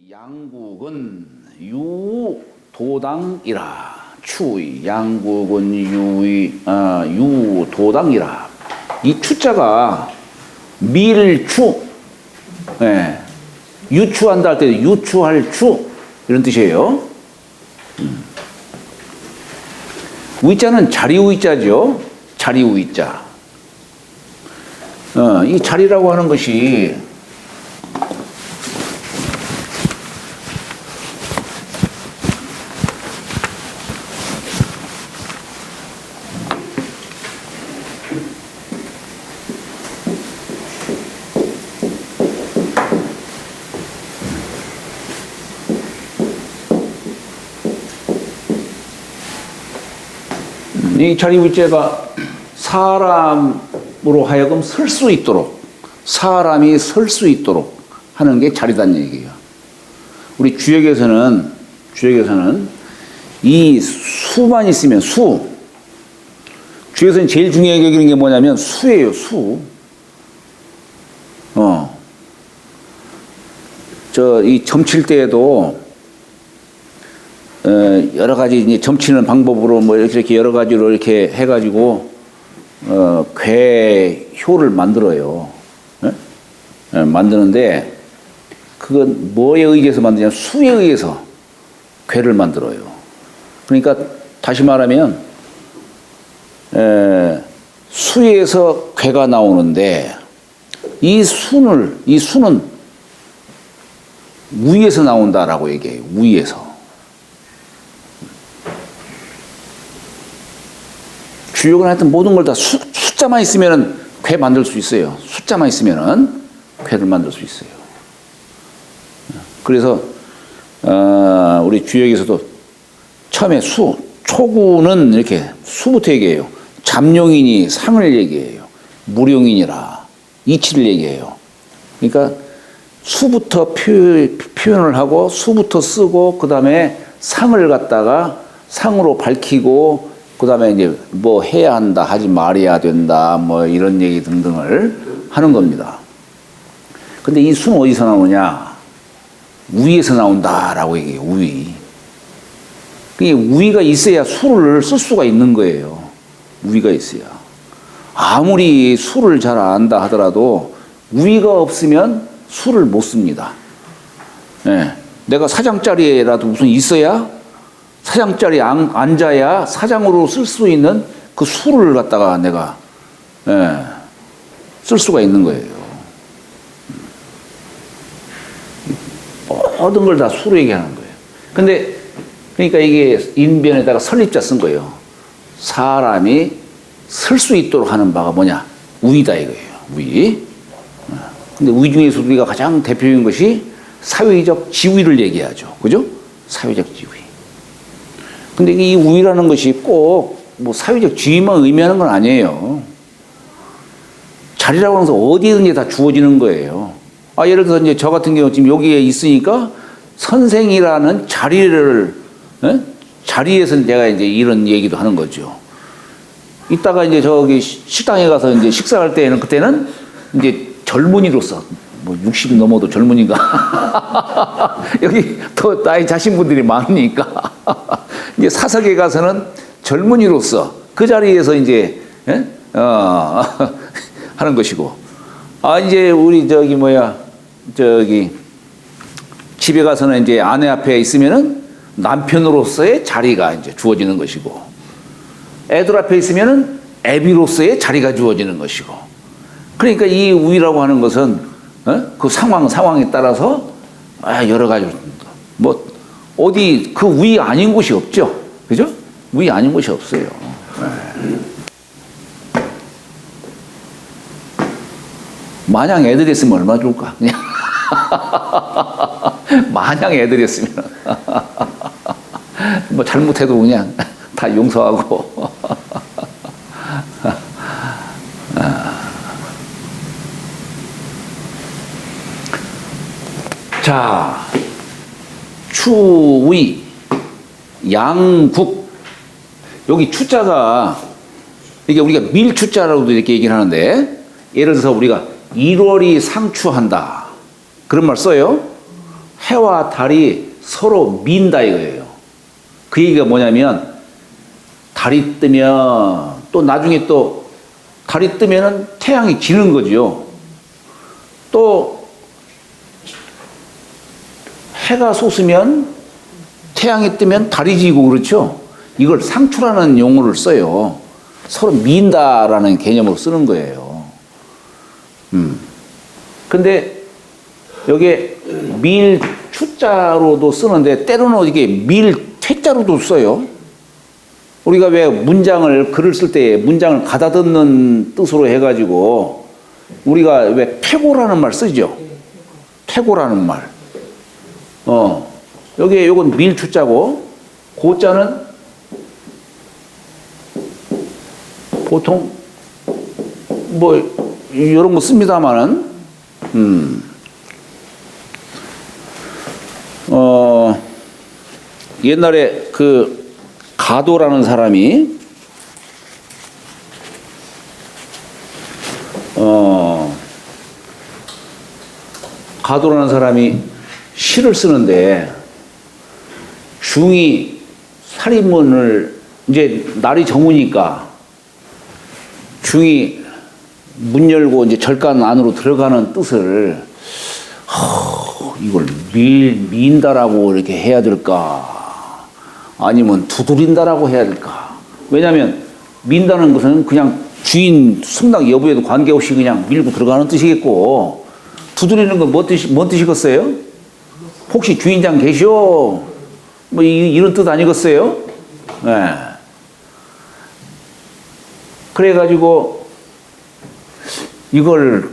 양국은 유도당이라. 추의 양국은 유도당이라. 이 추자가 밀추, 예, 유추한다 할 때 유추할 추 이런 뜻이에요. 우이자는 자리우이자죠. 자리우이자. 이 자리라고 하는 것이 이 자리우이자가 사람으로 하여금 설 수 있도록, 사람이 설 수 있도록 하는 게 자리다는 얘기예요. 우리 주역에서는 이 수만 있으면 주역에서는 제일 중요하게 여기는 게 뭐냐면 수예요. 수. 이 점칠 때에도 여러 가지 이제 점치는 방법으로 뭐 이렇게 여러 가지로 이렇게 해가지고 괴효를 만들어요. 만드는데 그건 뭐에 의해서 만드냐? 수에 의해서 괴를 만들어요. 그러니까 다시 말하면 수에서 괴가 나오는데 이 수는 우에서 나온다라고 얘기해요. 우에서. 주역은 하여튼 모든 걸 다 숫자만 있으면은 괴 만들 수 있어요. 숫자만 있으면은 괴를 만들 수 있어요. 그래서 우리 주역에서도 처음에 초구는 이렇게 수부터 얘기해요. 잠룡이니 상을 얘기해요. 무룡이니라 이치를 얘기해요. 그러니까 수부터 표현을 하고 수부터 쓰고 그 다음에 상을 갖다가 상으로 밝히고 그 다음에 이제 뭐 해야 한다, 하지 말아야 된다, 뭐 이런 얘기 등등을 하는 겁니다. 근데 이 수는 어디서 나오냐? 우위에서 나온다라고 얘기해요, 우위. 그게 우위가 있어야 수를 쓸 수가 있는 거예요. 우위가 있어야. 아무리 수를 잘 안다 하더라도 우위가 없으면 수를 못 씁니다. 네. 내가 사장짜리라도 무슨 있어야 사장짜리 앉아야 사장으로 쓸 수 있는 그 수를 갖다가 내가 쓸 수가 있는 거예요. 모든 걸 다 수로 얘기하는 거예요. 근데 그러니까 이게 인변에다가 설립자 쓴 거예요. 사람이 설 수 있도록 하는 바가 뭐냐? 우위다 이거예요. 우위. 근데 우위 중에서 우리가 가장 대표적인 것이 사회적 지위를 얘기하죠. 그죠? 사회적 지위. 근데 이 우위라는 것이 꼭 뭐 사회적 지위만 의미하는 건 아니에요. 자리라고 하면서 어디든지 다 주어지는 거예요. 예를 들어서 이제 저 같은 경우 지금 여기에 있으니까 선생이라는 자리에서 내가 이제 이런 얘기도 하는 거죠. 이따가 이제 저기 식당에 가서 이제 식사할 때에는 그때는 이제 젊은이로서 뭐 60이 넘어도 젊은이가 여기 더 나이 자신 분들이 많으니까 이제 사석에 가서는 젊은이로서 그 자리에서 이제 하는 것이고 이제 우리 집에 가서는 이제 아내 앞에 있으면은 남편으로서의 자리가 이제 주어지는 것이고 애들 앞에 있으면은 애비로서의 자리가 주어지는 것이고 그러니까 이 우위라고 하는 것은 그 상황에 따라서 여러 가지 뭐 어디 그 우위 아닌 곳이 없죠. 그죠? 우위 아닌 곳이 없어요. 마냥 애들이 있으면 얼마나 좋을까? 그냥 마냥 애들이 있으면 뭐 잘못해도 그냥 다 용서하고 자, 추위, 양국. 여기 추자가, 이게 우리가 밀추자라고도 이렇게 얘기를 하는데, 예를 들어서 우리가 1월이 상추한다. 그런 말 써요. 해와 달이 서로 민다 이거예요. 그 얘기가 뭐냐면 달이 뜨면 또 나중에 또 달이 뜨면은 태양이 지는 거죠. 또 해가 솟으면 태양이 뜨면 달이 지고 그렇죠. 이걸 상추라는 용어를 써요. 서로 민다라는 개념으로 쓰는 거예요. 근데 여기에 밀 추자로도 쓰는데 때로는 이게 밀 퇴자로도 써요. 우리가 왜 문장을 글을 쓸 때 문장을 가다듬는 뜻으로 해가지고 우리가 왜 퇴고라는 말 쓰죠. 퇴고라는 말. 여기에 요건 밀 추자고 고자는 보통 뭐 이런 거 씁니다만은 옛날에 그 가도라는 사람이 가도라는 사람이 시를 쓰는데 중이 살인문을 이제 날이 저무니까 중이 문 열고 이제 절간 안으로 들어가는 뜻을 이걸 민다라고 이렇게 해야 될까? 아니면 두드린다라고 해야 될까? 왜냐하면 민다는 것은 그냥 주인 승낙 여부에도 관계없이 그냥 밀고 들어가는 뜻이겠고 두드리는 건 뭔 뜻이겠어요? 혹시 주인장 계셔? 뭐 이런 뜻 아니겠어요? 네. 그래가지고 이걸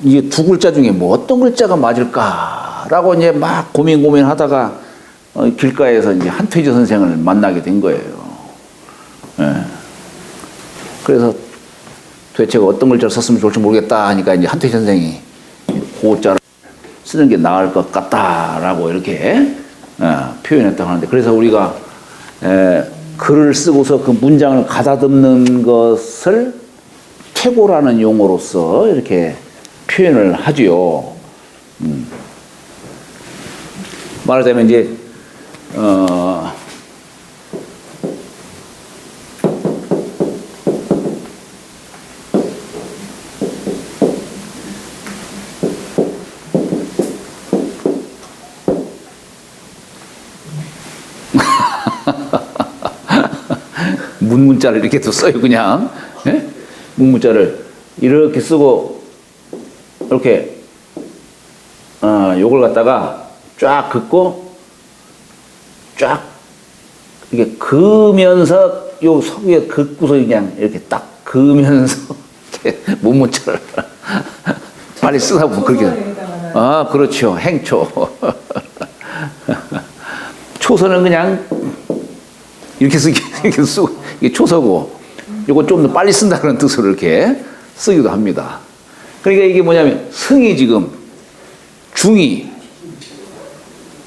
이게 두 글자 중에 뭐 어떤 글자가 맞을까라고 이제 막 고민하다가 길가에서 이제 한퇴주 선생을 만나게 된 거예요. 예. 그래서 도대체 어떤 글자를 썼으면 좋을지 모르겠다 하니까 이제 한퇴주 선생이 고자를 쓰는 게 나을 것 같다라고 이렇게 표현했다고 하는데 그래서 우리가 글을 쓰고서 그 문장을 가다듬는 것을 퇴고라는 용어로서 이렇게 표현을 하지요. 말하자면 이제 문자를 이렇게 또 써요, 그냥. 예? 문자를 이렇게 쓰고, 이렇게, 요걸 갖다가 쫙 긋고, 쫙, 이게 그으면서, 요 석 위에 긋고서 그냥 이렇게 딱 그으면서, 이렇게 문자를 빨리 쓰다 보면 그렇게. 그렇죠. 행초. 초서는 그냥, 이렇게 쓰고, 이게 초서고, 이거 좀 더 빨리 쓴다 그런 뜻으로 이렇게 쓰기도 합니다. 그러니까 이게 뭐냐면, 승이 지금, 중이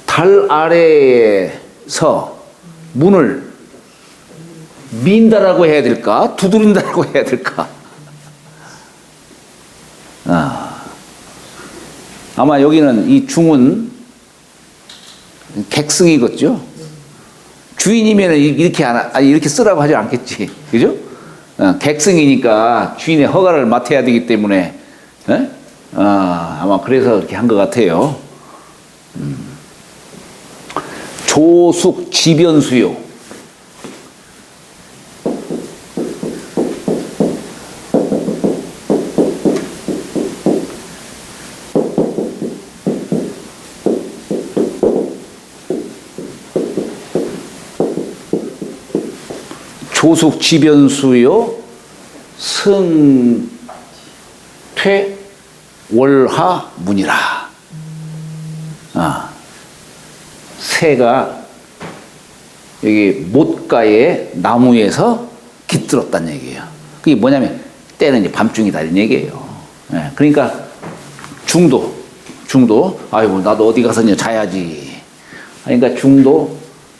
달 아래에서 문을 민다라고 해야 될까? 두드린다라고 해야 될까? 아마 여기는 이 중은 객승이겠죠? 주인이면 이렇게 쓰라고 하지 않겠지. 그죠? 객승이니까 주인의 허가를 맡아야 되기 때문에, 아마 그래서 이렇게 한 것 같아요. 조숙 지변수요. 조숙 지변수요 승퇴 월하 문이라. 새가 여기 못가에 나무에서 깃들었다는 얘기예요. 그게 뭐냐면 때는 이제 밤중이다 이런 얘기예요. 그러니까 중도 아이고 나도 어디 가서 이제 자야지. 그러니까 중도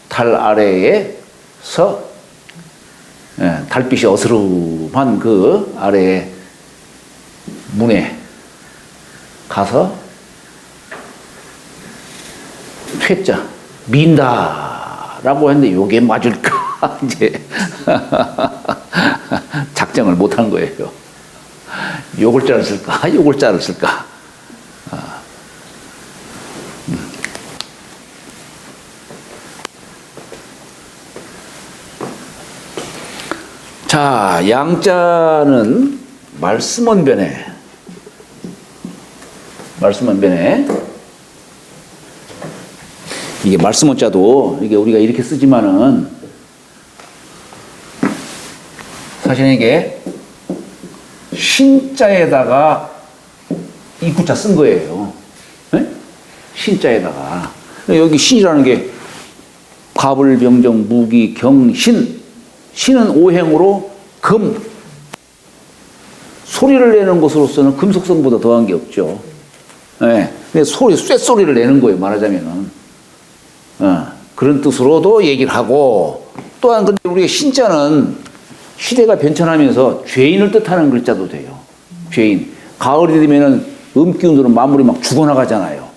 달 아래에서 달빛이 어스름한 그 아래에 문에 가서 퇴자 민다라고 했는데 요게 맞을까 이제 작정을 못한 거예요. 요걸 자를 쓸까 요걸 자를 쓸까. 자, 양자는 말씀원변에 이게 말씀원자도 이게 우리가 이렇게 쓰지만은 사실은 이게 신자에다가 입구자 쓴 거예요. 네? 신자에다가 여기 신이라는 게 갑을 병정 무기 경신 신은 오행으로 금 소리를 내는 것으로서는 금속성보다 더한 게 없죠. 네. 근데 쇳소리를 내는 거예요, 말하자면은. 그런 뜻으로도 얘기를 하고, 또한 근데 우리가 신자는 시대가 변천하면서 죄인을 뜻하는 글자도 돼요. 죄인. 가을이 되면은 음기운으로 만물이 막 죽어나가잖아요.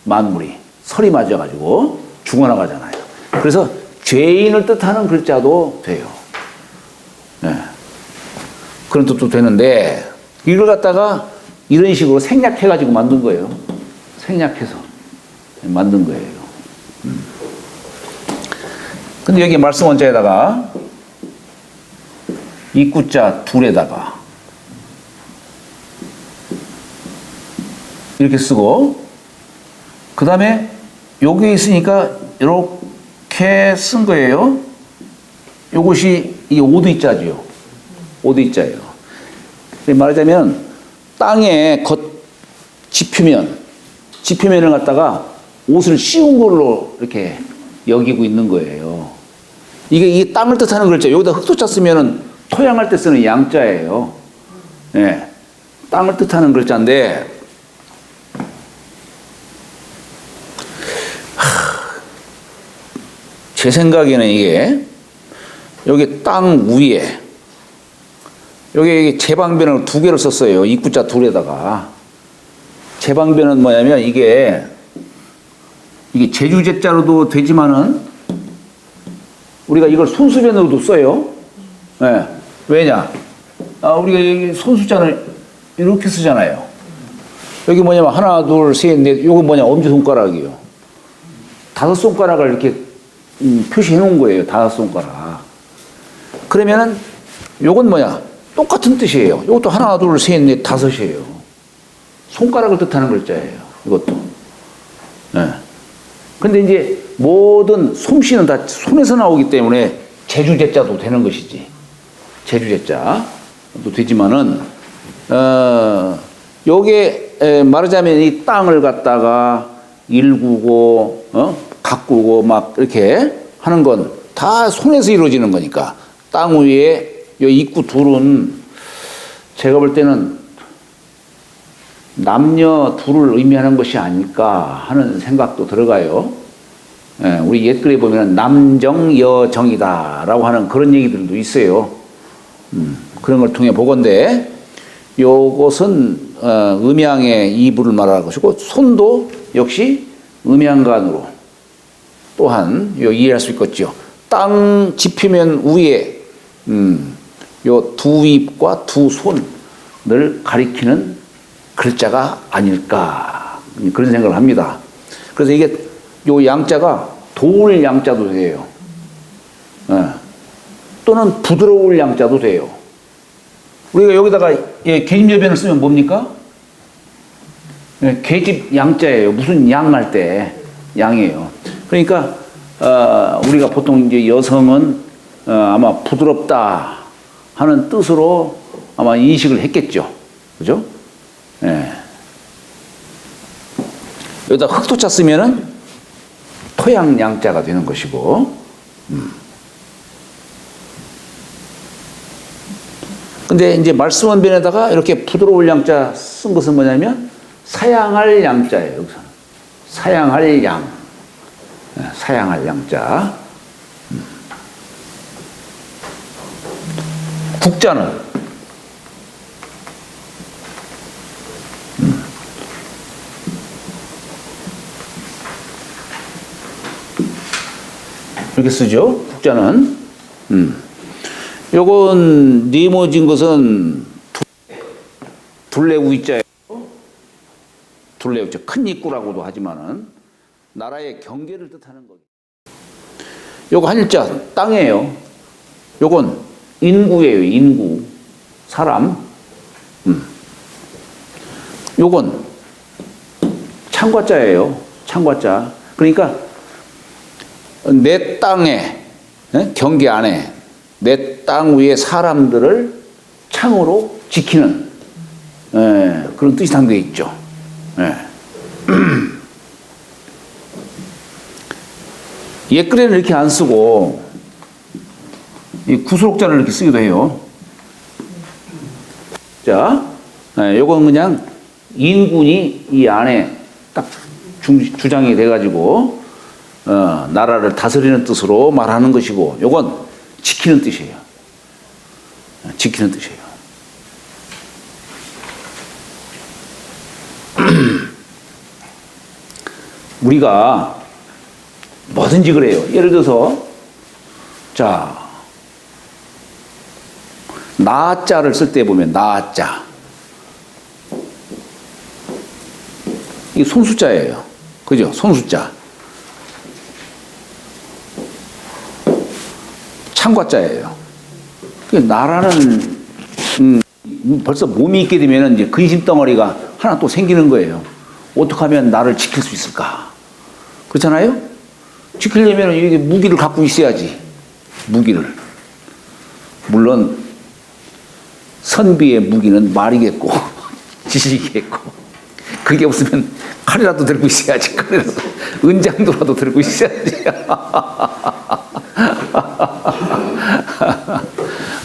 만물이. 설이 맞아가지고 죽어나가잖아요. 그래서 죄인을 뜻하는 글자도 돼요. 네. 그런 뜻도 되는데, 이걸 갖다가 이런 식으로 생략해가지고 만든 거예요. 생략해서 만든 거예요. 근데 여기 말씀 원자에다가 입구자 둘에다가 이렇게 쓰고, 그 다음에 여기 있으니까 이렇게 쓴 거예요. 요것이 이게 오두이자죠. 오두이자예요. 말하자면 땅에 지표면을 갖다가 옷을 씌운 걸로 이렇게 여기고 있는 거예요. 이게 땅을 뜻하는 글자. 여기다 흑토자 쓰면은 토양할 때 쓰는 양자예요. 네. 땅을 뜻하는 글자인데, 제 생각에는 이게 여기 땅 위에 여기 제방변을 두 개를 썼어요. 입구자 둘에다가. 제방변은 뭐냐면 이게 제주제자로도 되지만은 우리가 이걸 손수변으로도 써요. 네. 왜냐? 우리가 여기 손수자를 이렇게 쓰잖아요. 여기 뭐냐면 하나, 둘, 셋, 넷. 요거 뭐냐? 엄지손가락이요. 5손가락을 이렇게 표시해 놓은 거예요. 5손가락. 그러면은 요건 뭐냐? 똑같은 뜻이에요. 이것도 하나, 둘, 셋, 넷, 5이에요. 손가락을 뜻하는 글자예요. 이것도. 네. 근데 이제 모든 솜씨는 다 손에서 나오기 때문에 제주제자도 되는 것이지. 제주제자도 되지만은, 요게 말하자면 이 땅을 갖다가 일구고, 가꾸고 막 이렇게 하는 건 다 손에서 이루어지는 거니까 땅 위에 요 입구 둘은 제가 볼 때는 남녀 둘을 의미하는 것이 아닐까 하는 생각도 들어가요. 예, 우리 옛글에 보면 남정 여정이다라고 하는 그런 얘기들도 있어요. 그런 걸 통해 보건대 요것은 음양의 이부를 말하는 것이고, 손도 역시 음양간으로 또한 이해할 수 있겠죠. 땅 지표면 위에 요 두 입과 두 손을 가리키는 글자가 아닐까 그런 생각을 합니다. 그래서 이게 요 양자가 도울 양자도 돼요. 또는 부드러울 양자도 돼요. 우리가 여기다가 계집여변을 쓰면 뭡니까? 계집 양자예요. 무슨 양할 때 양이에요. 그러니까 우리가 보통 이제 여성은 아마 부드럽다 하는 뜻으로 아마 인식을 했겠죠. 그죠? 예. 여기다 흑토자 쓰면은 토양 양자가 되는 것이고, 근데 이제 말씀원변에다가 이렇게 부드러울 양자 쓴 것은 뭐냐면 사양할 양자예요. 여기서 사양할 양, 사양할 양자. 국자는 이렇게 쓰죠. 국자는. 요건 네모진 것은 둘레 우자예요. 둘레 우자. 큰 입구라고도 하지만은 나라의 경계를 뜻하는 거죠. 요거 한자 땅이에요. 요건 인구예요. 인구. 사람. 요건 창과자예요. 창과자. 그러니까 내 땅에, 경계 안에 내 땅 위에 사람들을 창으로 지키는 그런 뜻이 담겨 있죠. 옛글에는 이렇게 안 쓰고 이 구수록자를 이렇게 쓰기도 해요. 자, 요건 그냥 인군이 이 안에 딱 주장이 돼가지고 나라를 다스리는 뜻으로 말하는 것이고, 요건 지키는 뜻이에요. 지키는 뜻이에요. 우리가 뭐든지 그래요. 예를 들어서 자, 나자를 쓸 때 보면 나자, 이 손수자예요. 그죠? 손수자. 창과자예요. 나라는 벌써 몸이 있게 되면 이제 근심 덩어리가 하나 또 생기는 거예요. 어떻게 하면 나를 지킬 수 있을까? 그렇잖아요? 지키려면 이게 무기를 갖고 있어야지. 무기를. 물론 선비의 무기는 말이겠고 지식이겠고, 그게 없으면 칼이라도 들고 있어야지. 칼이라도, 은장도라도 들고 있어야지.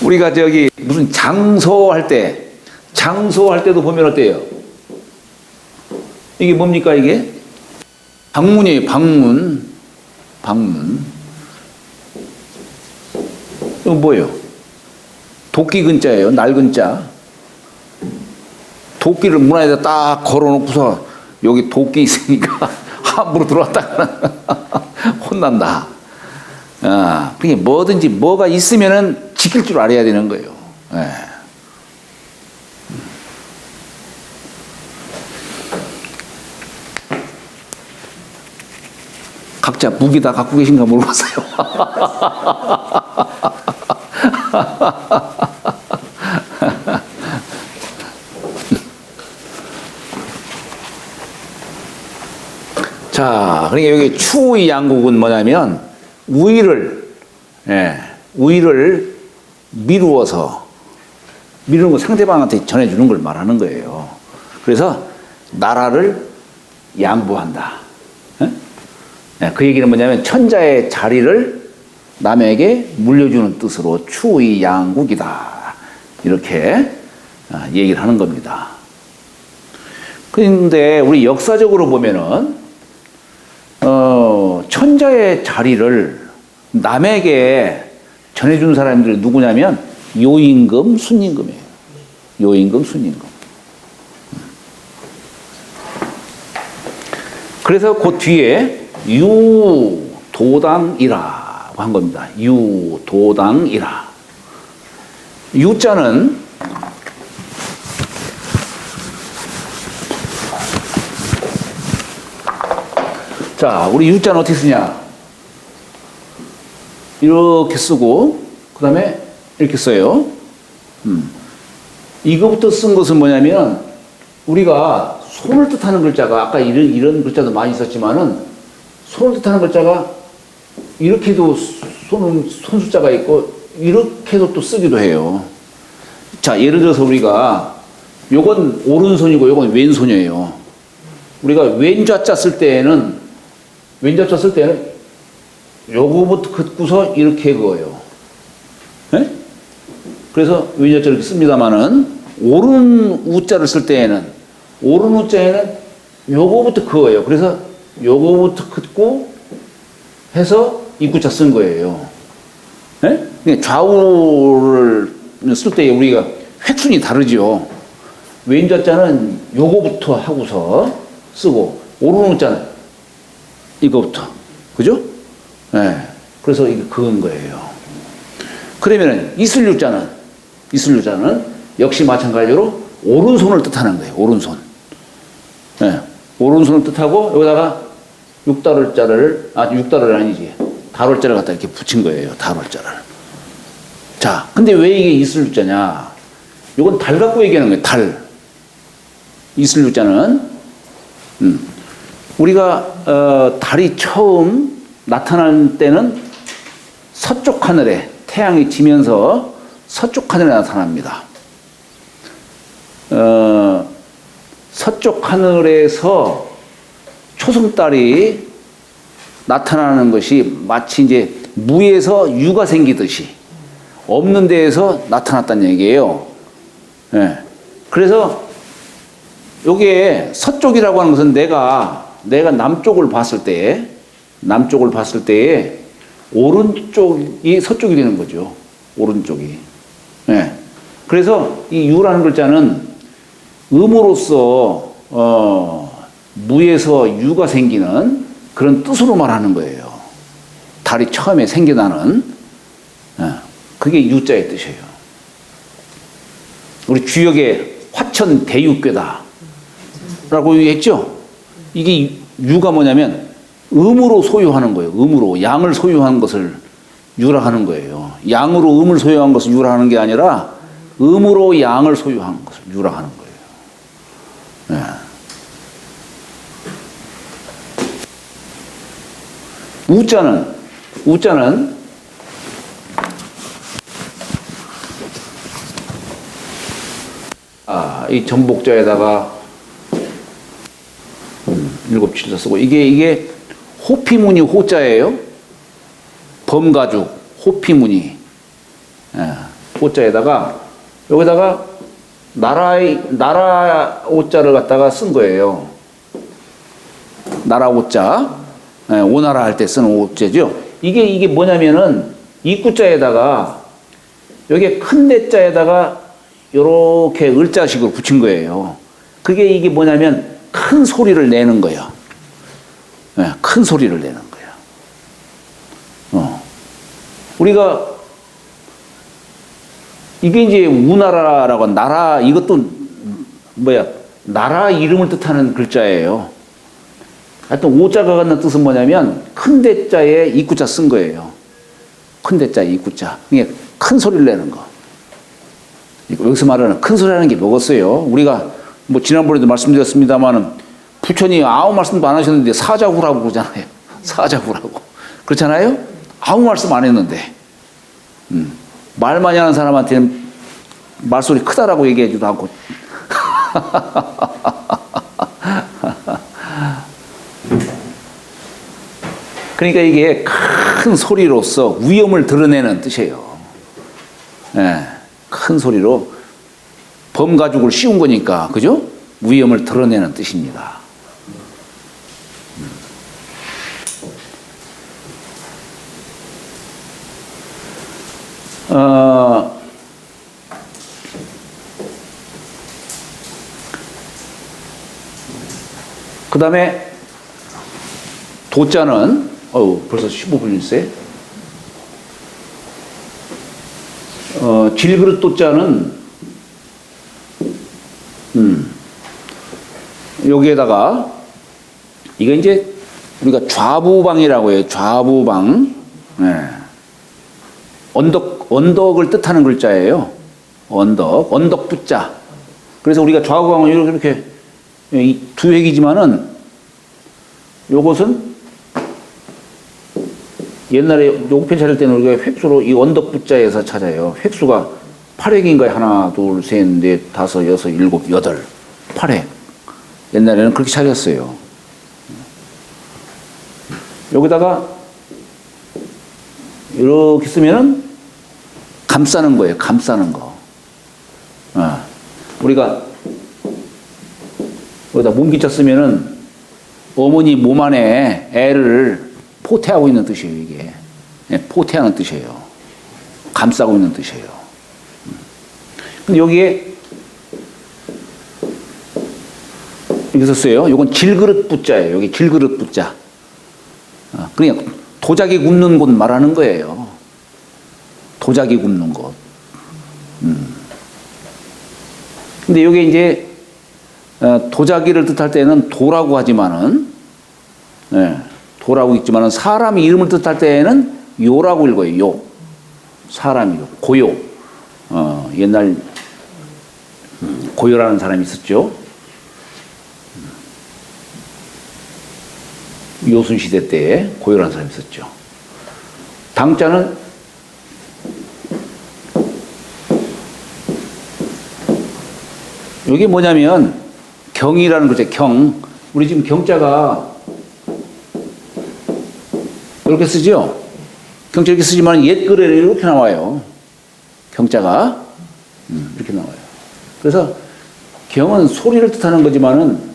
우리가 저기 무슨 장소할 때도 보면 어때요? 이게 뭡니까, 이게? 방문이에요. 방문. 이거 뭐예요? 도끼 근자예요. 날 근자. 도끼를 문 안에다 딱 걸어놓고서 여기 도끼 있으니까 함부로 들어왔다가는 혼난다. 그게 뭐든지 뭐가 있으면은 지킬 줄 알아야 되는 거예요. 각자 무기 다 갖고 계신가 물어보세요. 자, 그러니까 여기 추의 양국은 뭐냐면 우위를 미루는 거 상대방한테 전해주는 걸 말하는 거예요. 그래서 나라를 양보한다. 그 얘기는 뭐냐면 천자의 자리를 남에게 물려주는 뜻으로 추의 양국이다. 이렇게 얘기를 하는 겁니다. 그런데 우리 역사적으로 보면은 천자의 자리를 남에게 전해준 사람들이 누구냐면 요임금, 순임금이에요. 요임금, 순임금. 그래서 그 뒤에 유도당이라고 한 겁니다. 유도당이라. 유자는 자, 우리 유자는 어떻게 쓰냐? 이렇게 쓰고 그 다음에 이렇게 써요. 이거부터 쓴 것은 뭐냐면 우리가 손을 뜻하는 글자가 아까 이런 글자도 많이 있었지만은 손을 뜻하는 글자가 이렇게도 손숫자가 있고 이렇게도 또 쓰기도 해요. 자, 예를 들어서 우리가 요건 오른손이고 요건 왼손이에요. 우리가 왼좌자 쓸 때는 요거부터 긋고서 이렇게 그어요. 네? 그래서 왼좌자 이렇게 씁니다만은 오른 우자를 쓸 때에는 요거부터 그어요. 그래서 요거부터 긋고 해서 입구자 쓴 거예요. 네? 좌우를 쓸 때 우리가 획순이 다르죠. 왼좌자는 요거부터 하고서 쓰고 오른 우자는 이거부터. 그죠? 네. 그래서 이게 그건 거예요. 그러면은 이슬유자는 역시 마찬가지로 오른손을 뜻하는 거예요. 오른손. 네. 오른손을 뜻하고 여기다가 육달월자를 아니지. 달월자를 갖다 이렇게 붙인 거예요. 달월자를. 자, 근데 왜 이게 이슬유자냐? 이건 달 갖고 얘기하는 거예요. 달. 이슬유자는 우리가 달이 처음 나타날 때는 서쪽 하늘에 태양이 지면서 서쪽 하늘에 나타납니다. 서쪽 하늘에서 초승달이 나타나는 것이 마치 이제 무에서 유가 생기듯이 없는 데에서 나타났다는 얘기예요. 네. 그래서 여기에 서쪽이라고 하는 것은 내가 남쪽을 봤을 때 오른쪽이 서쪽이 되는 거죠. 오른쪽이. 네. 그래서 이 유라는 글자는 음으로써 무에서 유가 생기는 그런 뜻으로 말하는 거예요. 달이 처음에 생겨나는 그게 유자의 뜻이에요. 우리 주역에 화천 대유괴다 라고 얘기했죠. 이게 유가 뭐냐면 음으로 소유하는 거예요. 음으로 양을 소유한 것을 유라 하는 거예요. 양으로 음을 소유한 것을 유라 하는 게 아니라 음으로 양을 소유한 것을 유라 하는 거예요. 네. 우자는 이 전복자에다가 일곱 칠자 쓰고 이게 호피무늬 호자예요. 범가죽 호피무늬 호자에다가 여기다가 나라 오자를 갖다가 쓴 거예요. 나라 오자 오나라 할 때 쓰는 오자죠. 이게 뭐냐면은 입구자에다가 여기에 큰 대자에다가 요렇게 을자식으로 붙인 거예요. 이게 뭐냐면 큰 소리를 내는 거예요. 큰 소리를 내는 거예요. 우리가 이게 이제 우나라라고 나라 이것도 나라 이름을 뜻하는 글자예요. 하여튼 오자가 갖는 뜻은 뭐냐면 큰 대자에 입구자 쓴 거예요. 큰 대자에 입구자. 이게 큰 소리를 내는 거. 여기서 말하는 큰 소리라는 게 뭐겠어요? 우리가 지난번에도 말씀드렸습니다만은 부처님 아무 말씀도 안 하셨는데 사자구라고 그러잖아요. 사자구라고. 그렇잖아요? 아무 말씀 안 했는데. 말 많이 하는 사람한테는 말소리 크다라고 얘기하지도 않고. 그러니까 이게 큰 소리로서 위엄을 드러내는 뜻이에요. 네, 큰 소리로 범가죽을 씌운 거니까, 그죠? 위엄을 드러내는 뜻입니다. 그 다음에 도자는 벌써 15분일세. 질그릇 도자는 여기에다가 이거 이제 우리가 좌부방이라고 해요. 좌부방. 네. 언덕을 뜻하는 글자예요. 언덕 부자. 그래서 우리가 좌우방은 이렇게 두 획이지만은 요것은 옛날에 옥편 찾을 때는 우리가 획수로 이 언덕 부자에서 찾아요. 획수가 8획인가요? 하나, 둘, 셋, 넷, 다섯, 여섯, 일곱, 여덟, 8획. 옛날에는 그렇게 찾았어요. 여기다가 이렇게 쓰면은 감싸는 거예요. 감싸는 거. 우리가 여기다 몸기자 쓰면은 어머니 몸 안에 애를 포태하고 있는 뜻이에요. 이게 포태하는 뜻이에요. 감싸고 있는 뜻이에요. 근데 여기에 이렇게 썼어요. 이건 질그릇 부자예요. 여기 질그릇 부자. 그러니까 도자기 굽는 곳 말하는 거예요. 도자기 굽는 곳. 근데 이게 이제 도자기를 뜻할 때는 도라고 하지만은, 예, 도라고 있지만은 사람 이름을 뜻할 때에는 요라고 읽어요. 요. 사람이요. 고요. 옛날 고요라는 사람이 있었죠. 요순시대 때에 고요라는 사람이 있었죠. 당자는 이게 뭐냐면 경이라는 거죠. 경. 우리 지금 경자가 이렇게 쓰죠. 경자 이렇게 쓰지만 옛 글에는 이렇게 나와요. 경자가 이렇게 나와요. 그래서 경은 소리를 뜻하는 거지만은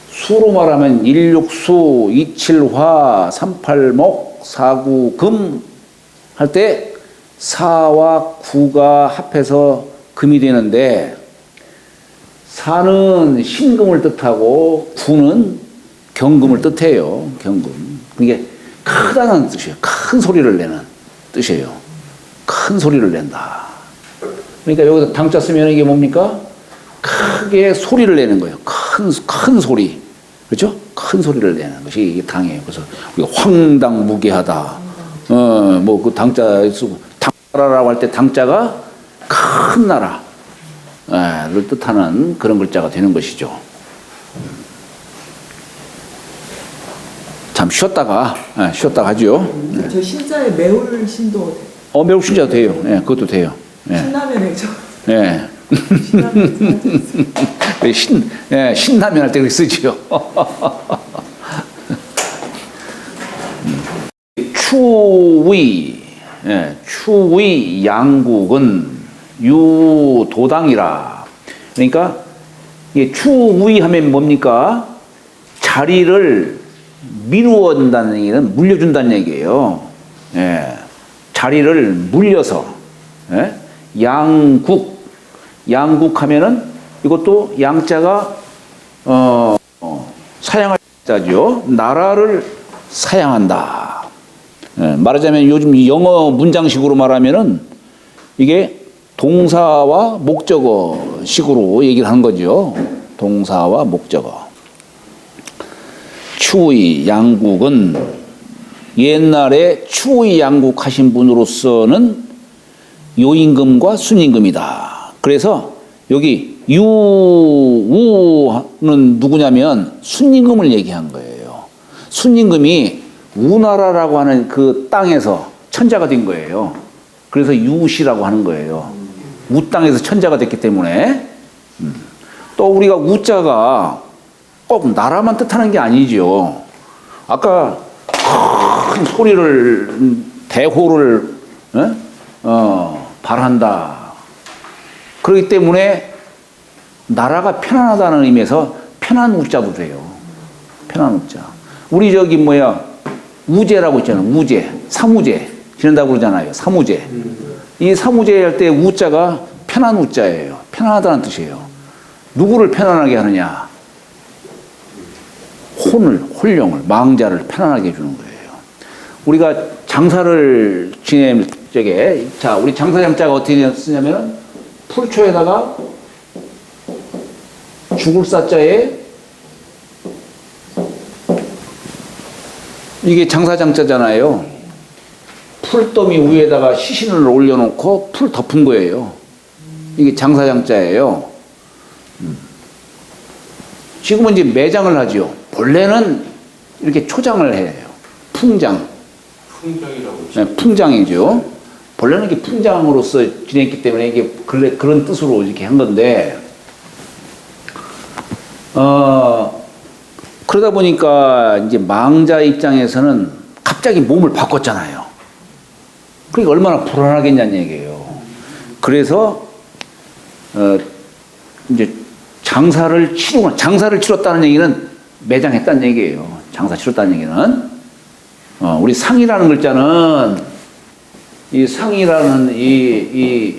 수로 말하면 일육수, 이칠화, 삼팔목, 사구금 할 때 사와 구가 합해서 금이 되는데, 사는 신금을 뜻하고 구는 경금을 뜻해요. 경금. 그게 크다는 뜻이에요. 큰 소리를 내는 뜻이에요. 큰 소리를 낸다. 그러니까 여기서 당자 쓰면 이게 뭡니까? 크게 소리를 내는 거예요. 큰 소리. 그렇죠? 큰 소리를 내는 것이 이게 당이에요. 그래서 우리가 황당무계하다. 뭐 그 당자 쓰고, 당나라라고 할 때 당자가 큰 나라를 뜻하는 그런 글자가 되는 것이죠. 잠 쉬었다가 하죠. 저 신자에 매울 신도 매울 신자도 돼요. 예, 그것도 돼요. 예. 신라면 액젓. 예. 신라면 할 때 그렇게 쓰지요. 추위, 추위 양국은 유도당이라. 그러니까 이게 추위 하면 뭡니까? 자리를 미루어준다는 얘기는 물려준다는 얘기예요. 예. 자리를 물려서. 예? 양국 하면은 이것도 양자가 사양할 자죠. 나라를 사양한다. 예. 말하자면 요즘 영어 문장식으로 말하면은 이게 동사와 목적어 식으로 얘기를 하는 거죠. 동사와 목적어. 추의 양국은 옛날에 추의 양국 하신 분으로서는 요임금과 순임금이다. 그래서 여기 우는 누구냐면 순임금을 얘기한 거예요. 순임금이 우나라라고 하는 그 땅에서 천자가 된 거예요. 그래서 유시라고 하는 거예요. 우 땅에서 천자가 됐기 때문에. 또 우리가 우자가 꼭 나라만 뜻하는 게 아니죠. 아까 큰 소리를 대호를 발한다. 그렇기 때문에 나라가 편안하다는 의미에서 편한 우자도 돼요. 편한 우자. 우리 저기 우제라고 있잖아요. 우제, 사무제 지낸다고 그러잖아요. 사무제. 이 사무제 할 때 우자가 편한 우자예요. 편안하다는 뜻이에요. 누구를 편안하게 하느냐? 혼령을, 망자를 편안하게 해주는 거예요. 우리가 장사를 지낼 적에, 자, 우리 장사장자가 어떻게 쓰냐면은, 풀초에다가 죽을 사자에, 이게 장사장자잖아요. 풀더미 위에다가 시신을 올려놓고 풀 덮은 거예요. 이게 장사장자예요. 지금은 이제 매장을 하죠. 본래는 이렇게 초장을 해요. 풍장. 풍장이라고. 네, 풍장이죠. 본래는 이게 풍장으로서 지냈기 때문에 이게 그런 뜻으로 이렇게 한 건데, 그러다 보니까 이제 망자 입장에서는 갑자기 몸을 바꿨잖아요. 그러니까 얼마나 불안하겠냐는 얘기예요. 그래서, 이제 장사를 치렀다는 얘기는 매장했다는 얘기예요. 장사 치렀다는 얘기는. 우리 상이라는 글자는, 이 상이라는 이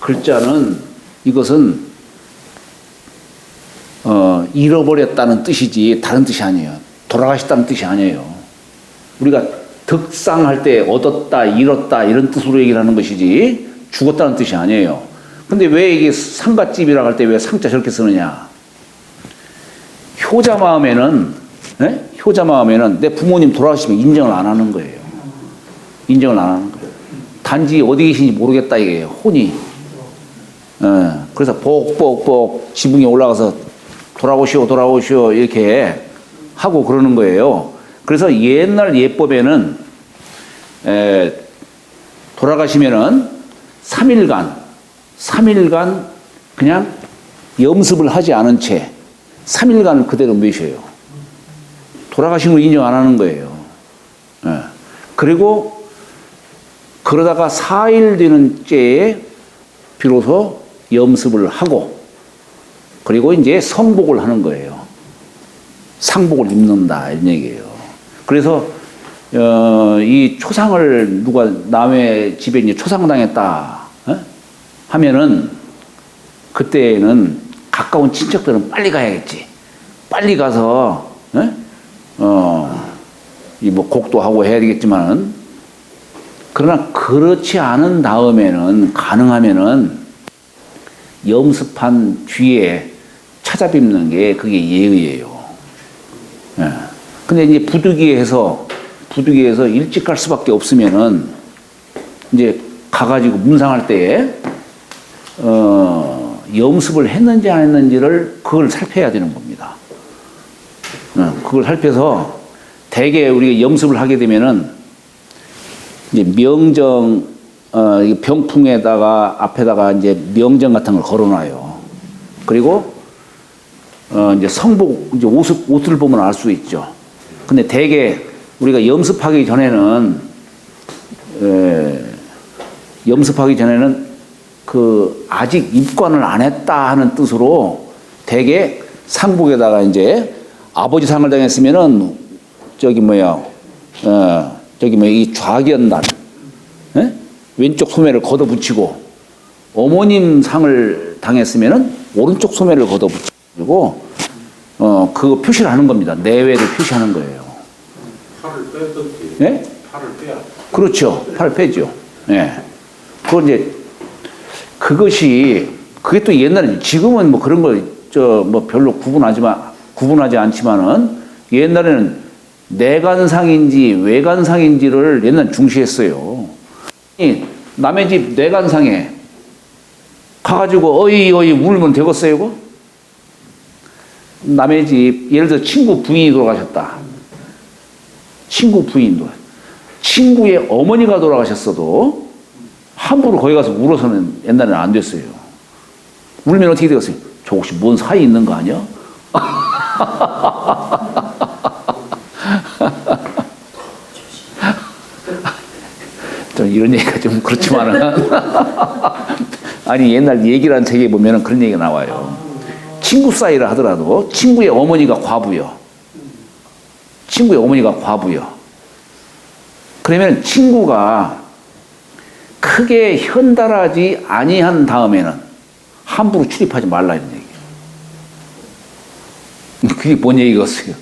글자는, 이것은, 잃어버렸다는 뜻이지, 다른 뜻이 아니에요. 돌아가셨다는 뜻이 아니에요. 우리가 득상할 때 얻었다, 잃었다 이런 뜻으로 얘기를 하는 것이지 죽었다는 뜻이 아니에요. 근데 왜 이게 상갓집이라고 할 때 왜 상자 저렇게 쓰느냐? 효자 마음에는, 네? 효자 마음에는 내 부모님 돌아가시면 인정을 안 하는 거예요. 인정을 안 하는 거예요. 단지 어디 계신지 모르겠다 이게요. 혼이. 그래서 복복복 지붕에 올라가서 돌아오시오 이렇게 하고 그러는 거예요. 그래서 옛날 예법에는 돌아가시면은 3일간 그냥 염습을 하지 않은 채 3일간 그대로 모셔요. 돌아가신 걸 인정 안 하는 거예요. 그리고 그러다가 4일 되는 때에 비로소 염습을 하고 그리고 이제 성복을 하는 거예요. 상복을 입는다 이런 얘기예요. 그래서 이 초상을 누가 남의 집에 이제 초상당했다 하면은 그때는 가까운 친척들은 빨리 가야겠지. 빨리 가서 이 뭐 곡도 하고 해야 되겠지만은 그러나 그렇지 않은 다음에는 가능하면은 염습한 뒤에 찾아뵙는 게 그게 예의예요. 근데 이제 부득이해서 일찍 갈 수밖에 없으면은 이제 가가지고 문상할 때에 염습을 했는지 안 했는지를 그걸 살펴야 되는 겁니다. 그걸 살펴서 대개 우리가 염습을 하게 되면은 이제 명정 병풍에다가 앞에다가 이제 명정 같은 걸 걸어놔요. 그리고 이제 성복 이제 옷을 보면 알 수 있죠. 근데 대개 우리가 염습하기 전에는 그 아직 입관을 안 했다 하는 뜻으로 대개 상복에다가 이제 아버지 상을 당했으면은 이 좌견단 왼쪽 소매를 걷어붙이고 어머님 상을 당했으면은 오른쪽 소매를 걷어붙이고 그거 표시를 하는 겁니다. 내외를 표시하는 거예요. 팔을 빼든지. 예? 팔을 빼야. 그렇죠. 팔을 빼죠. 예. 그거 이제 그게 또 옛날에 지금은 뭐 그런 걸 뭐 별로 구분하지 않지만은 옛날에는 내관상인지 외관상인지를 옛날 중시했어요. 남의 집 내관상에 가가지고 어이 울면 되겠어요, 이거? 남의 집, 예를 들어 친구 부인이 돌아가셨다. 친구 부인도. 친구의 어머니가 돌아가셨어도 함부로 거기 가서 울어서는 옛날에는 안 됐어요. 울면 어떻게 되겠어요? 저 혹시 뭔 사이 있는 거 아니야? 좀 이런 얘기가 좀 그렇지만은 아니 옛날 얘기라는 책에 보면은 그런 얘기가 나와요. 친구 사이라 하더라도 친구의 어머니가 과부요. 그러면 친구가 크게 현달하지 아니한 다음에는 함부로 출입하지 말라 이런 얘기예요. 그게 뭔 얘기겠어요?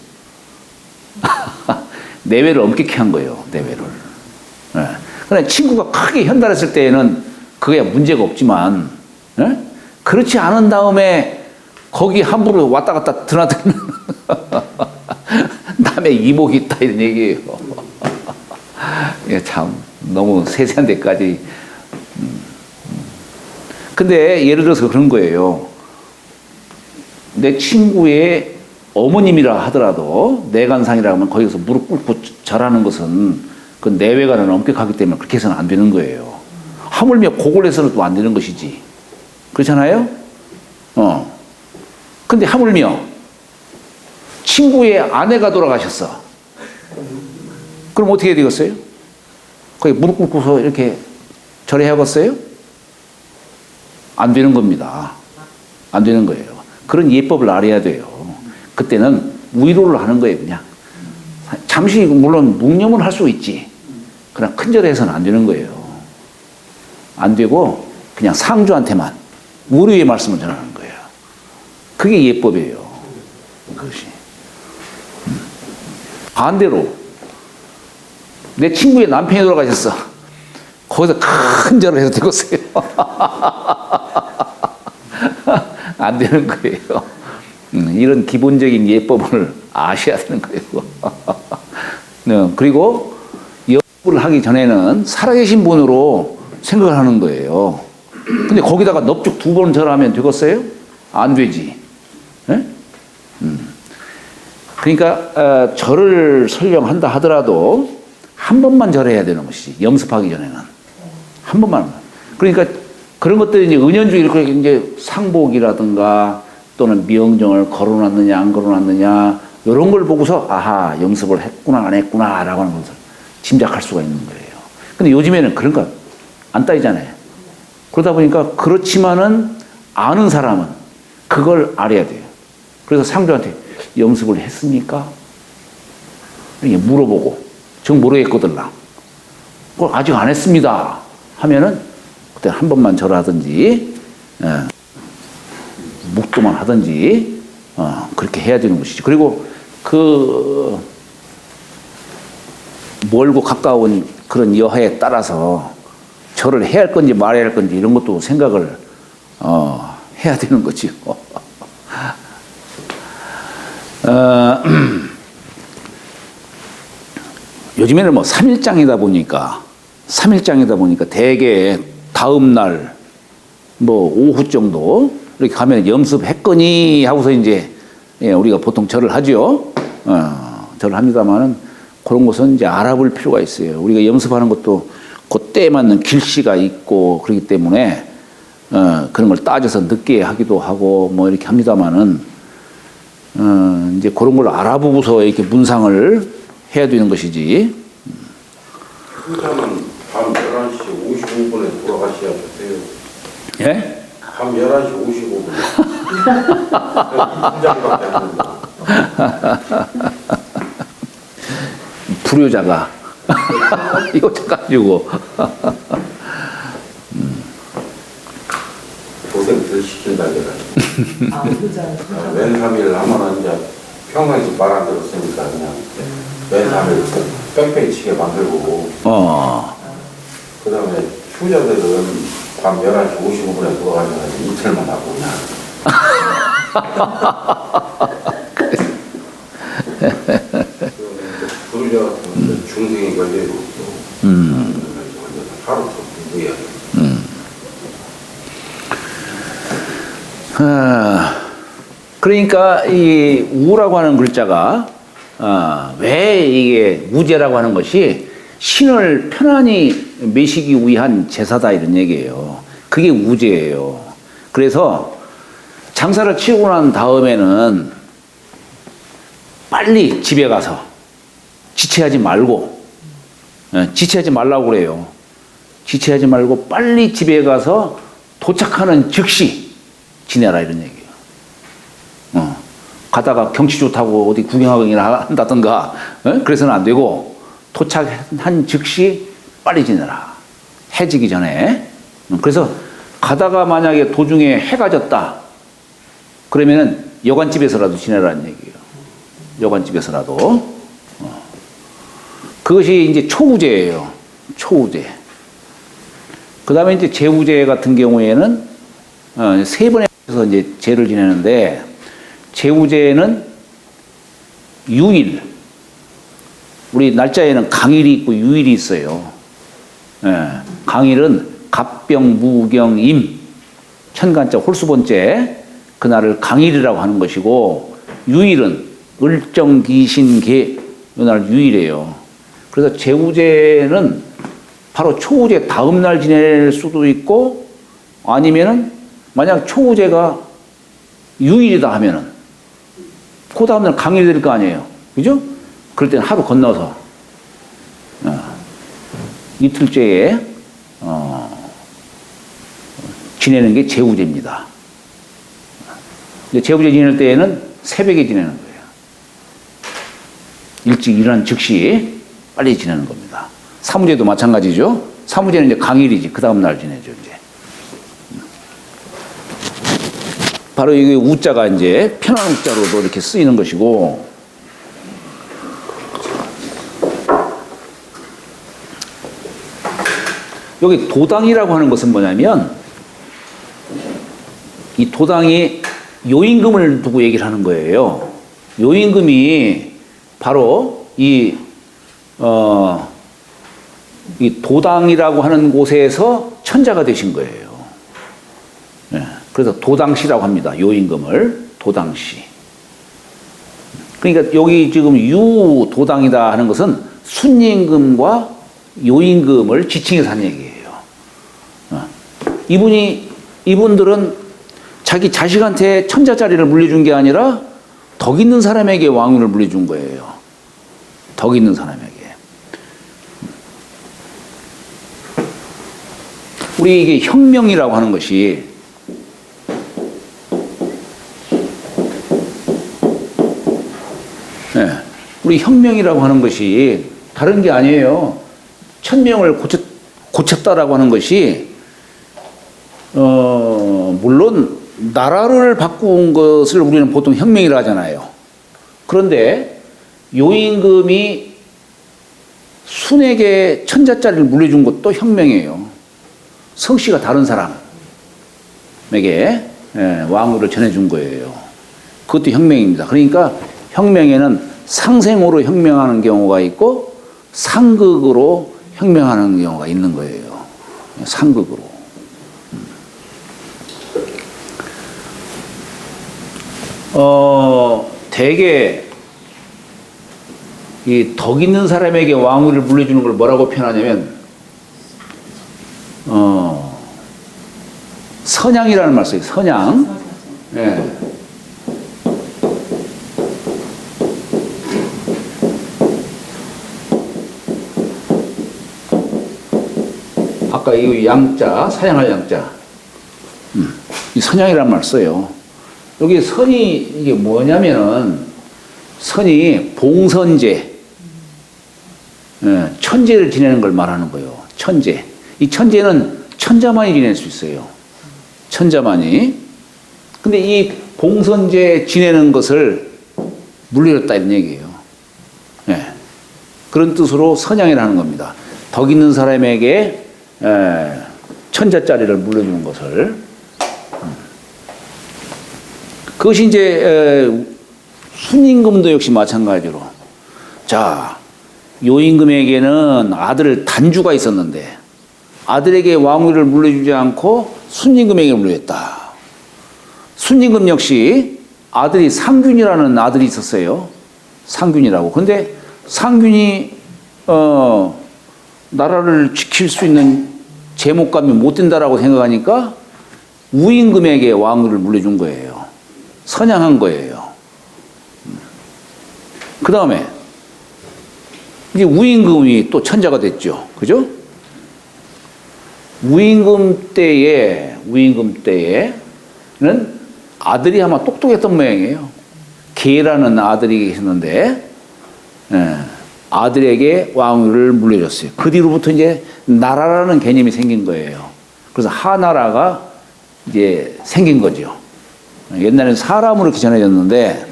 내외를 엄격히 한 거예요. 내외를. 네. 그러나 친구가 크게 현달했을 때에는 그게 문제가 없지만 그렇지 않은 다음에 거기 함부로 왔다 갔다 드나드는 남의 이복이 있다 이런 얘기예요. 참 너무 세세한 데까지. 근데 예를 들어서 그런 거예요. 내 친구의 어머님이라 하더라도 내관상이라 하면 거기서 무릎 꿇고 절하는 것은 그 내외관은 엄격하기 때문에 그렇게 해서는 안 되는 거예요. 하물며 그걸 해서는 또 안 되는 것이지. 그렇잖아요? 근데 하물며 친구의 아내가 돌아가셨어. 그럼 어떻게 되겠어요? 거기 무릎 꿇고서 이렇게 절해야겠어요? 안 되는 겁니다. 안 되는 거예요. 그런 예법을 알아야 돼요. 그때는 위로를 하는 거예요, 그냥. 잠시 물론 묵념을 할 수 있지. 그러나 큰절해서는 안 되는 거예요. 안 되고 그냥 상주한테만 위로의 말씀을 전하는 거예요. 그게 예법이에요. 그것이. 반대로 내 친구의 남편이 돌아가셨어. 거기서 큰 절을 해서 되겠어요. 안 되는 거예요. 이런 기본적인 예법을 아셔야 되는 거예요. 네, 그리고 예법을 하기 전에는 살아계신 분으로 생각을 하는 거예요. 근데 거기다가 넙죽 2번 절하면 되겠어요? 안 되지. 네? 그러니까 절을 설령 한다 하더라도 한 번만 절해야 되는 것이지. 염습하기 전에는 한 번만. 그러니까 그런 것들이 이제 은연중에 이렇게 이제 상복이라든가 또는 미영정을 걸어놨느냐 안 걸어놨느냐 이런 걸 보고서 아하 염습을 했구나 안 했구나라고 하는 것을 짐작할 수가 있는 거예요. 근데 요즘에는 그런 거 안 따지잖아요. 그러다 보니까 그렇지만은 아는 사람은 그걸 알아야 돼요. 그래서 상주한테 염습을 했습니까? 이렇게 물어보고 정 모르겠거든요. 그걸 아직 안 했습니다 하면은 그때 한 번만 절하든지 묵도만 하든지 그렇게 해야 되는 것이죠. 그리고 그 멀고 가까운 그런 여하에 따라서 절을 해야 할 건지 말아야 할 건지 이런 것도 생각을 해야 되는 거죠. 요즘에는 뭐 3일장이다 보니까 대개 다음 날 뭐 오후 정도 이렇게 가면 염습했거니 하고서 이제 우리가 보통 절을 하죠. 절을 합니다만은 그런 것은 이제 알아볼 필요가 있어요. 우리가 염습하는 것도 그때에 맞는 길씨가 있고 그렇기 때문에 그런 걸 따져서 늦게 하기도 하고 뭐 이렇게 합니다만은 이제 그런 걸 알아보고서 이렇게 문상을 해야 되는 것이지. 후자는 밤 11시 55분에 돌아가셔야 돼요. 예? 밤 11시 55분에. 후자밖에 안 된다. 불효자가 이거 가지고 고생 덜 시킨다 그래. 맨 3일 하면은 이제 평상시 말 안 들었으니까 그냥 맨 3일 뺑뺑이 치게 만들고 그 다음에 후자들은 밤 11시 55분에 돌아가셔가지고 이틀만 하고 그냥 불효자 같은 경우는 중생이 걸려있고 하루 더 공부해야 돼. 그러니까 이 우라고 하는 글자가 왜 이게 우제라고 하는 것이 신을 편안히 매시기 위한 제사다 이런 얘기예요. 그게 우제예요. 그래서 장사를 치고 난 다음에는 빨리 집에 가서 지체하지 말고 지체하지 말라고 그래요. 지체하지 말고 빨리 집에 가서 도착하는 즉시 지내라 이런 얘기예요. 가다가 경치 좋다고 어디 구경하거나 한다든가 그래서는 안 되고 도착한 즉시 빨리 지내라. 해지기 전에. 그래서 가다가 만약에 도중에 해가 졌다 그러면은 여관집에서라도 지내라는 얘기예요. 여관집에서라도. 그것이 이제 초우제예요. 초우제. 그 다음에 이제 제우제 같은 경우에는 3번에 걸쳐서 이제 제를 지내는데 제우제는 유일. 우리 날짜에는 강일이 있고 유일이 있어요. 강일은 갑병, 무경, 임. 천간자 홀수번째. 그날을 강일이라고 하는 것이고 유일은 을정, 기신, 개. 이날 유일이에요. 그래서 제우제는 바로 초우제 다음 날 지낼 수도 있고 아니면은 만약 초우제가 유일이다 하면은 그 다음 날 강일이 될 거 아니에요. 그죠? 그럴 때는 하루 건너서 이틀째에 지내는 게 제우제입니다. 제우제 지낼 때에는 새벽에 지내는 거예요. 일찍 일어난 즉시 빨리 지내는 겁니다. 사무제도 마찬가지죠. 사무제는 이제 강일이지. 그 다음 날 지내죠, 이제. 바로 이게 우자가 이제 편한 우자로도 이렇게 쓰이는 것이고, 여기 도당이라고 하는 것은 뭐냐면 이 도당이 요임금을 두고 얘기를 하는 거예요. 요임금이 바로 이 도당이라고 하는 곳에서 천자가 되신 거예요. 예, 그래서 도당시라고 합니다. 요임금을 도당시. 그러니까 여기 지금 유도당이다 하는 것은 순임금과 요임금을 지칭해서 한 얘기예요. 이분들은 자기 자식한테 천자짜리를 물려준 게 아니라 덕 있는 사람에게 왕위를 물려준 거예요. 덕 있는 사람에게. 우리 이게 혁명이라고 하는 것이 네, 우리 혁명이라고 하는 것이 다른 게 아니에요. 천명을 고쳤다라고 하는 것이 물론 나라를 바꾼 것을 우리는 보통 혁명이라 하잖아요. 그런데 요임금이 순에게 천자짜리를 물려준 것도 혁명이에요. 성씨가 다른 사람에게 왕위를 전해준 거예요. 그것도 혁명입니다. 그러니까 혁명에는 상생으로 혁명하는 경우가 있고 상극으로 혁명하는 경우가 있는 거예요. 상극으로. 대개 이 덕 있는 사람에게 왕위를 물려주는 걸 뭐라고 표현하냐면 선양이라는 말 써요. 선양. 예. 아까 이 양자, 사양할 양자. 이 선양이라는 말 써요. 여기 선이 이게 뭐냐면은 선이 봉선제, 천제를 지내는 걸 말하는 거예요. 천제. 이 천제는 천자만이 지낼 수 있어요. 천자만이. 근데 이 봉선제 지내는 것을 물려줬다 이런 얘기예요. 네. 그런 뜻으로 선양이라는 겁니다. 덕 있는 사람에게 천자짜리를 물려주는 것을. 그것이 이제 순임금도 역시 마찬가지로. 자, 요임금에게는 아들 단주가 있었는데 아들에게 왕위를 물려주지 않고 순임금에게 물려줬다. 순임금 역시 아들이 상균이라는 아들이 있었어요. 상균이라고. 근데 상균이 나라를 지킬 수 있는 제목감이 못 된다라고 생각하니까 우임금에게 왕위를 물려준 거예요. 선양한 거예요. 그 다음에 이제 우임금이 또 천자가 됐죠. 그죠? 우임금 때에는 아들이 아마 똑똑했던 모양이에요. 계라는 아들이 계셨는데, 아들에게 왕위를 물려줬어요. 그 뒤로부터 이제 나라라는 개념이 생긴 거예요. 그래서 하나라가 이제 생긴 거죠. 옛날에는 사람으로 이렇게 전해졌는데,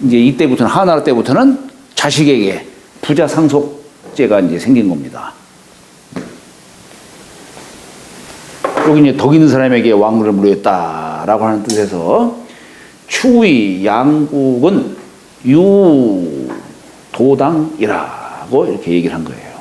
이제 이때부터는 하나라 때부터는 자식에게 부자 상속제가 이제 생긴 겁니다. 여기 이제 덕 있는 사람에게 왕위를 물려줬다라고 하는 뜻에서 추위 양국은 유도당이라고 이렇게 얘기를 한 거예요.